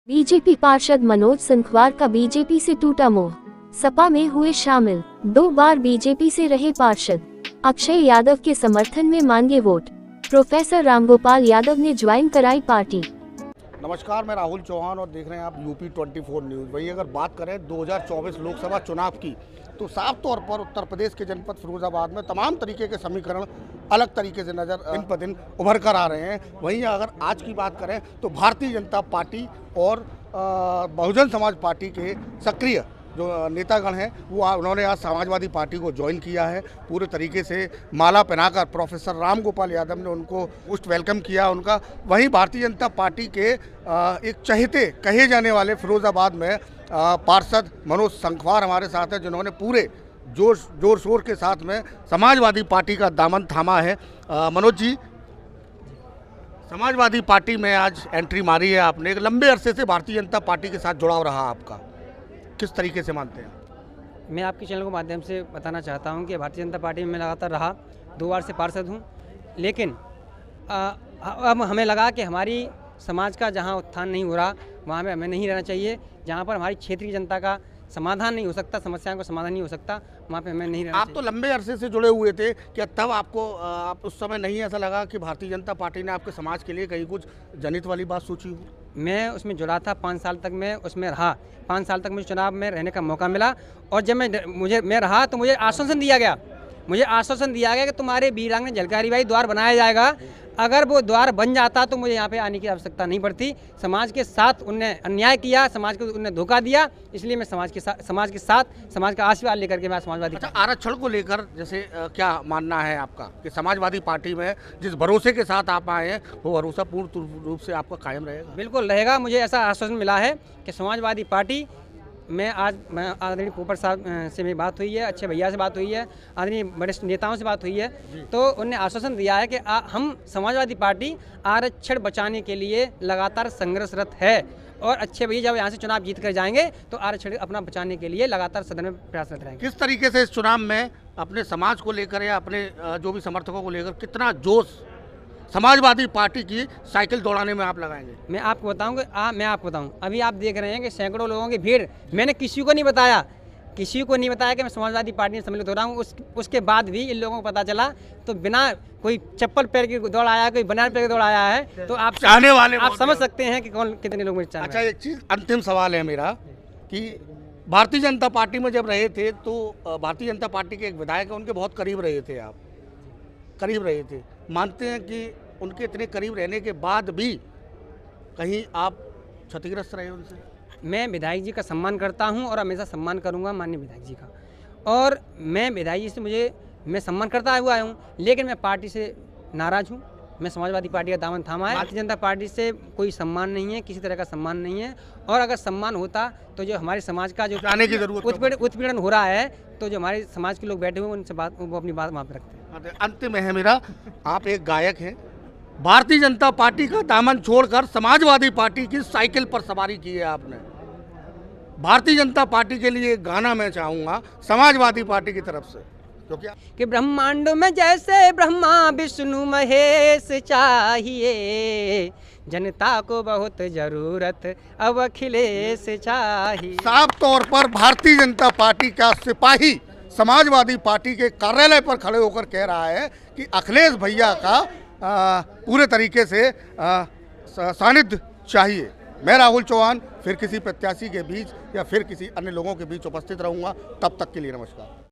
BJP पार्षद मनोज संखवार का BJP से टूटा मोह, सपा में हुए शामिल। 2 बार बीजेपी से रहे पार्षद, अक्षय यादव के समर्थन में मांगे वोट। प्रोफेसर रामगोपाल यादव ने ज्वाइन कराई पार्टी। नमस्कार, मैं राहुल चौहान और देख रहे हैं आप यूपी 24 न्यूज़। वही अगर बात करें 2024 लोकसभा चुनाव की, तो साफ तौर पर उत्तर प्रदेश के जनपद फिरोजाबाद में तमाम तरीके के समीकरण अलग तरीके से नज़र दिन पर दिन उभर कर आ रहे हैं। वहीं अगर आज की बात करें तो भारतीय जनता पार्टी और बहुजन समाज पार्टी के सक्रिय जो नेतागण हैं वो उन्होंने आज समाजवादी पार्टी को ज्वाइन किया है। पूरे तरीके से माला पहनाकर प्रोफेसर रामगोपाल यादव ने उनको मोस्ट वेलकम किया उनका। वहीं भारतीय जनता पार्टी के एक चहेते कहे जाने वाले फिरोजाबाद में पार्षद मनोज संखवार हमारे साथ हैं, जिन्होंने पूरे जोर शोर के साथ में समाजवादी पार्टी का दामन थामा है। मनोज जी, समाजवादी पार्टी में आज एंट्री मारी है आपने, एक लंबे अरसे से भारतीय जनता पार्टी के साथ जुड़ाव रहा आपका, किस तरीके से मानते हैं? मैं आपके चैनल के माध्यम से बताना चाहता हूं कि भारतीय जनता पार्टी में मैं लगातार रहा, 2 बार से पार्षद हूं, लेकिन अब हमें लगा कि हमारी समाज का जहां उत्थान नहीं हो रहा वहां पे हमें नहीं रहना चाहिए। जहां पर हमारी क्षेत्रीय जनता का समाधान नहीं हो सकता, समस्याओं का समाधान नहीं हो सकता, वहाँ पे हमें नहीं रहना आप चाहिए। तो लंबे अरसे से जुड़े हुए थे, क्या तब आपको आप उस समय नहीं ऐसा लगा कि भारतीय जनता पार्टी ने आपके समाज के लिए कहीं कुछ जनित वाली बात सोची हो? मैं उसमें जुड़ा था, 5 साल तक मैं उसमें रहा, 5 साल तक मुझे चुनाव में रहने का मौका मिला। और जब मैं रहा तो मुझे आश्वासन दिया गया कि तुम्हारे वीरांगना झलकारी बाई द्वार बनाया जाएगा। अगर वो द्वार बन जाता तो मुझे यहाँ पे आने की आवश्यकता नहीं पड़ती। समाज के साथ उनने अन्याय किया, समाज को उनने धोखा दिया, इसलिए मैं समाज के साथ समाज का आशीर्वाद लेकर के मैं समाजवादी। अच्छा, आरक्षण को लेकर जैसे क्या मानना है आपका कि समाजवादी पार्टी में जिस भरोसे के साथ आप आए हैं वो भरोसा पूर्ण रूप से आपका कायम रहेगा? बिल्कुल रहेगा। मुझे ऐसा आश्वासन मिला है कि समाजवादी पार्टी मैं आदरणीय पोपट साहब से मेरी बात हुई है, अच्छे भैया से बात हुई है, आदरणीय वरिष्ठ नेताओं से बात हुई है, तो उन्होंने आश्वासन दिया है कि हम समाजवादी पार्टी आरक्षण बचाने के लिए लगातार संघर्षरत है। और अच्छे भैया जब यहाँ से चुनाव जीत कर जाएंगे तो आरक्षण अपना बचाने के लिए लगातार सदन में प्रयासरत रहेंगे। किस तरीके से इस चुनाव में अपने समाज को लेकर या अपने जो भी समर्थकों को लेकर कितना जोश समाजवादी पार्टी की साइकिल दौड़ाने में आप लगाएंगे? मैं आपको बताऊं, अभी आप देख रहे हैं कि सैकड़ों लोगों की भीड़। मैंने किसी को नहीं बताया कि मैं समाजवादी पार्टी में सम्मिलित हो रहा हूं। उसके बाद भी इन लोगों को पता चला, तो बिना कोई चप्पल पैर की दौड़ आया, कोई बनान पैर की दौड़ आया है, तो आप चाहने वाले आप समझ सकते हैं कि कितने लोग मुझे चाहते हैं। अच्छा, एक चीज़ अंतिम सवाल है मेरा कि भारतीय जनता पार्टी में जब रहे थे तो भारतीय जनता पार्टी के एक विधायक है, उनके बहुत करीब रहे थे, आप करीब रहे थे। मानते हैं कि उनके इतने करीब रहने के बाद भी कहीं आप क्षतिग्रस्त रहे उनसे? मैं विधायक जी का सम्मान करता हूं और हमेशा सम्मान करूंगा माननीय विधायक जी का। और मैं विधायक जी से मैं सम्मान करता हुआ हूं, लेकिन मैं पार्टी से नाराज़ हूं। मैं समाजवादी पार्टी का दामन थामा है। भारतीय जनता पार्टी से कोई सम्मान नहीं है, किसी तरह का सम्मान नहीं है। और अगर सम्मान होता तो जो हमारे समाज का जो जाने की जरूरत उत्पीड़न हो रहा है, तो जो हमारे समाज के लोग बैठे हुए उनसे वो अपनी बात वहाँ पर रखते हैं। अंतिम है मेरा, आप एक गायक हैं, भारतीय जनता पार्टी का दामन छोड़कर समाजवादी पार्टी की साइकिल पर सवारी की है आपने। भारतीय जनता पार्टी के लिए एक गाना मैं चाहूंगा समाजवादी पार्टी की तरफ से, क्योंकि कि ब्रह्मांड में जैसे ब्रह्मा विष्णु महेश चाहिए, जनता को बहुत जरूरत अब अखिलेश चाहिए। साफ तौर पर भारतीय जनता पार्टी का सिपाही समाजवादी पार्टी के कार्यालय पर खड़े होकर कह रहा है कि अखिलेश भैया का पूरे तरीके से सानिध्य चाहिए। मैं राहुल चौहान फिर किसी प्रत्याशी के बीच या फिर किसी अन्य लोगों के बीच उपस्थित रहूंगा। तब तक के लिए नमस्कार।